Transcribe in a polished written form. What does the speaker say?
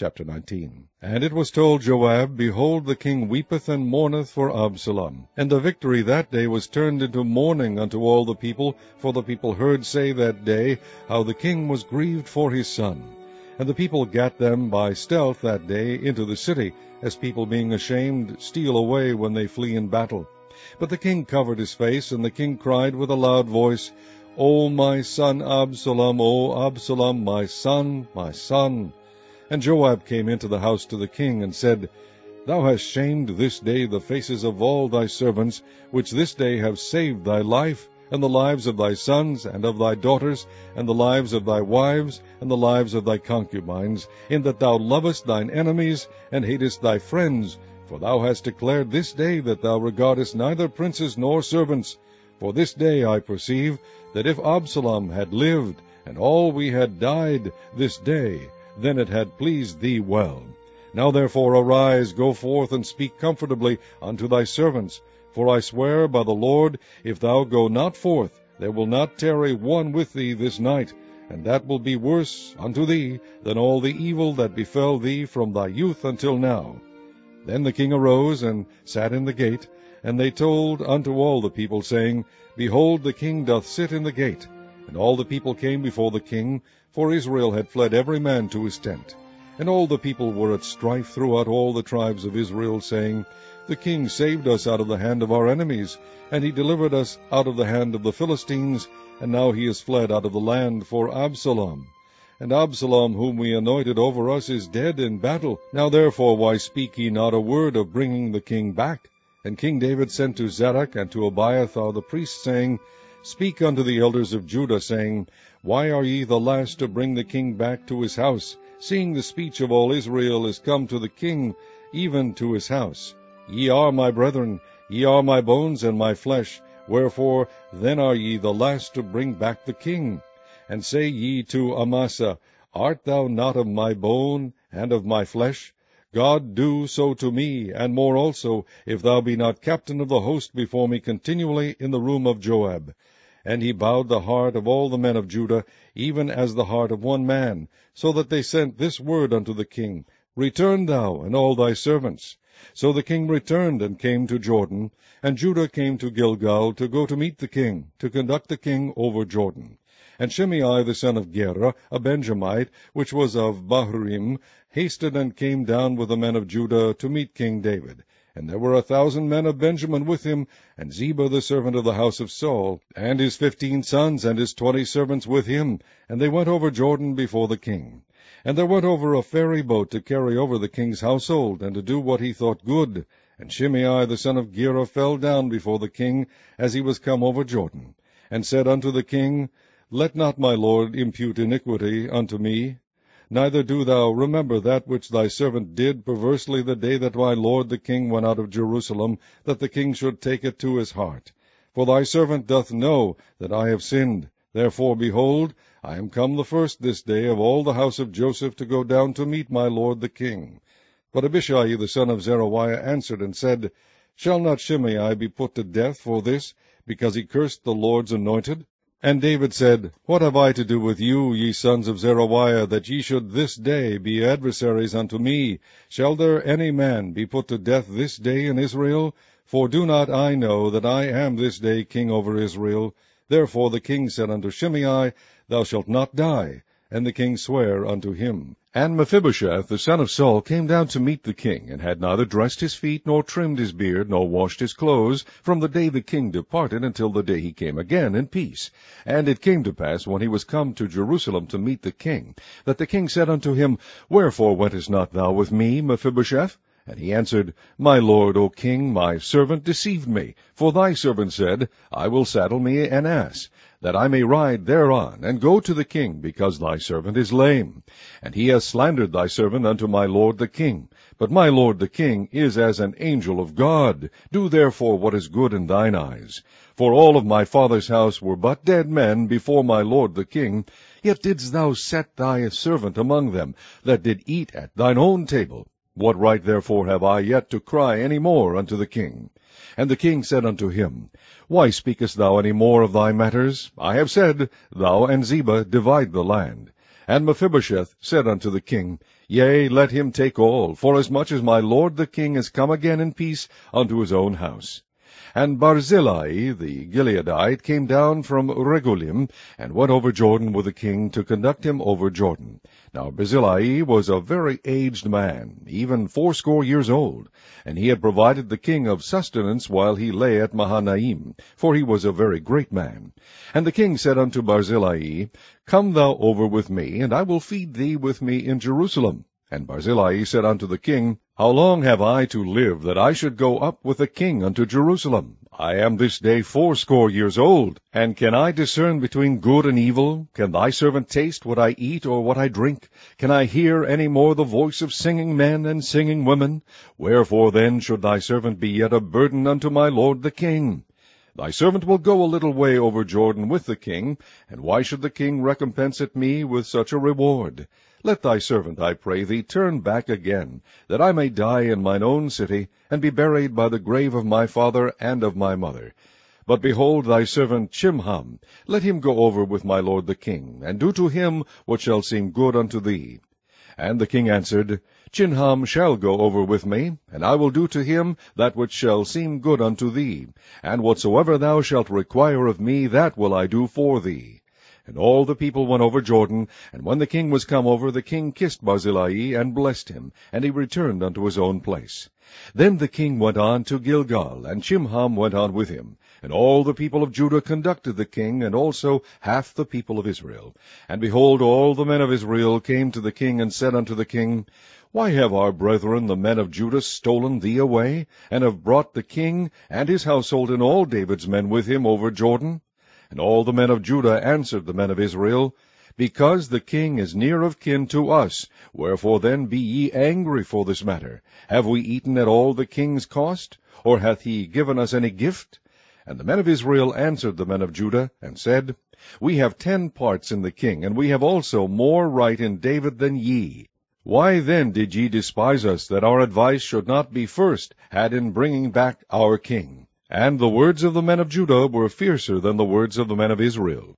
Chapter 19. And it was told Joab, Behold, the king weepeth and mourneth for Absalom. And the victory that day was turned into mourning unto all the people, for the people heard say that day how the king was grieved for his son. And the people gat them by stealth that day into the city, as people being ashamed steal away when they flee in battle. But the king covered his face, and the king cried with a loud voice, O my son Absalom, O Absalom, my son, my son. And Joab came into the house to the king, and said, Thou hast shamed this day the faces of all thy servants, which this day have saved thy life, and the lives of thy sons, and of thy daughters, and the lives of thy wives, and the lives of thy concubines, in that thou lovest thine enemies, and hatest thy friends. For thou hast declared this day that thou regardest neither princes nor servants. For this day I perceive that if Absalom had lived, and all we had died this day, then it had pleased thee well. Now therefore arise, go forth, and speak comfortably unto thy servants. For I swear by the Lord, if thou go not forth, there will not tarry one with thee this night, and that will be worse unto thee than all the evil that befell thee from thy youth until now. Then the king arose, and sat in the gate, and they told unto all the people, saying, Behold, the king doth sit in the gate. And all the people came before the king, for Israel had fled every man to his tent. And all the people were at strife throughout all the tribes of Israel, saying, The king saved us out of the hand of our enemies, and he delivered us out of the hand of the Philistines, and now he is fled out of the land for Absalom. And Absalom, whom we anointed over us, is dead in battle. Now therefore why speak ye not a word of bringing the king back? And King David sent to Zadok and to Abiathar the priests, saying, Speak unto the elders of Judah, saying, Why are ye the last to bring the king back to his house, seeing the speech of all Israel is come to the king, even to his house? Ye are my brethren, ye are my bones and my flesh, wherefore then are ye the last to bring back the king? And say ye to Amasa, Art thou not of my bone and of my flesh? God do so to me, and more also, if thou be not captain of the host before me continually in the room of Joab. And he bowed the heart of all the men of Judah, even as the heart of one man, so that they sent this word unto the king, Return thou, and all thy servants. So the king returned, and came to Jordan, and Judah came to Gilgal, to go to meet the king, to conduct the king over Jordan. And Shimei the son of Gera, a Benjamite, which was of Bahurim, hasted and came down with the men of Judah to meet King David. And there were 1,000 men of Benjamin with him, and Ziba the servant of the house of Saul, and his 15 sons, and his 20 servants with him. And they went over Jordan before the king. And there went over a ferry boat to carry over the king's household, and to do what he thought good. And Shimei the son of Gera fell down before the king, as he was come over Jordan, and said unto the king, Let not my lord impute iniquity unto me. Neither do thou remember that which thy servant did perversely the day that my lord the king went out of Jerusalem, that the king should take it to his heart. For thy servant doth know that I have sinned. Therefore, behold, I am come the first this day of all the house of Joseph to go down to meet my lord the king. But Abishai the son of Zeruiah answered and said, Shall not Shimei be put to death for this, because he cursed the Lord's anointed? And David said, What have I to do with you, ye sons of Zeruiah, that ye should this day be adversaries unto me? Shall there any man be put to death this day in Israel? For do not I know that I am this day king over Israel? Therefore the king said unto Shimei, Thou shalt not die. And the king sware unto him. And Mephibosheth the son of Saul came down to meet the king, and had neither dressed his feet, nor trimmed his beard, nor washed his clothes, from the day the king departed until the day he came again in peace. And it came to pass, when he was come to Jerusalem to meet the king, that the king said unto him, Wherefore wentest not thou with me, Mephibosheth? And he answered, My lord, O king, my servant deceived me. For thy servant said, I will saddle me an ass, that I may ride thereon, and go to the king, because thy servant is lame. And he has slandered thy servant unto my lord the king. But my lord the king is as an angel of God. Do therefore what is good in thine eyes. For all of my father's house were but dead men before my lord the king, yet didst thou set thy servant among them, that did eat at thine own table. What right therefore have I yet to cry any more unto the king? And the king said unto him, Why speakest thou any more of thy matters? I have said, Thou and Ziba divide the land. And Mephibosheth said unto the king, Yea, let him take all, forasmuch as my lord the king is come again in peace unto his own house. And Barzillai the Gileadite came down from Regulim, and went over Jordan with the king to conduct him over Jordan. Now Barzillai was a very aged man, even 80 years old, and he had provided the king of sustenance while he lay at Mahanaim, for he was a very great man. And the king said unto Barzillai, Come thou over with me, and I will feed thee with me in Jerusalem. And Barzillai said unto the king, How long have I to live, that I should go up with the king unto Jerusalem? I am this day 80 years old, and can I discern between good and evil? Can thy servant taste what I eat or what I drink? Can I hear any more the voice of singing men and singing women? Wherefore then should thy servant be yet a burden unto my lord the king? Thy servant will go a little way over Jordan with the king, and why should the king recompense it me with such a reward? Let thy servant, I pray thee, turn back again, that I may die in mine own city, and be buried by the grave of my father and of my mother. But behold thy servant Chimham, let him go over with my lord the king, and do to him what shall seem good unto thee. And the king answered, Chimham shall go over with me, and I will do to him that which shall seem good unto thee, and whatsoever thou shalt require of me, that will I do for thee. And all the people went over Jordan, and when the king was come over, the king kissed Barzillai, and blessed him, and he returned unto his own place. Then the king went on to Gilgal, and Chimham went on with him. And all the people of Judah conducted the king, and also half the people of Israel. And behold, all the men of Israel came to the king, and said unto the king, Why have our brethren the men of Judah stolen thee away, and have brought the king and his household and all David's men with him over Jordan? And all the men of Judah answered the men of Israel, Because the king is near of kin to us, wherefore then be ye angry for this matter? Have we eaten at all the king's cost? Or hath he given us any gift? And the men of Israel answered the men of Judah, and said, We have 10 parts in the king, and we have also more right in David than ye. Why then did ye despise us, that our advice should not be first had in bringing back our king? And the words of the men of Judah were fiercer than the words of the men of Israel.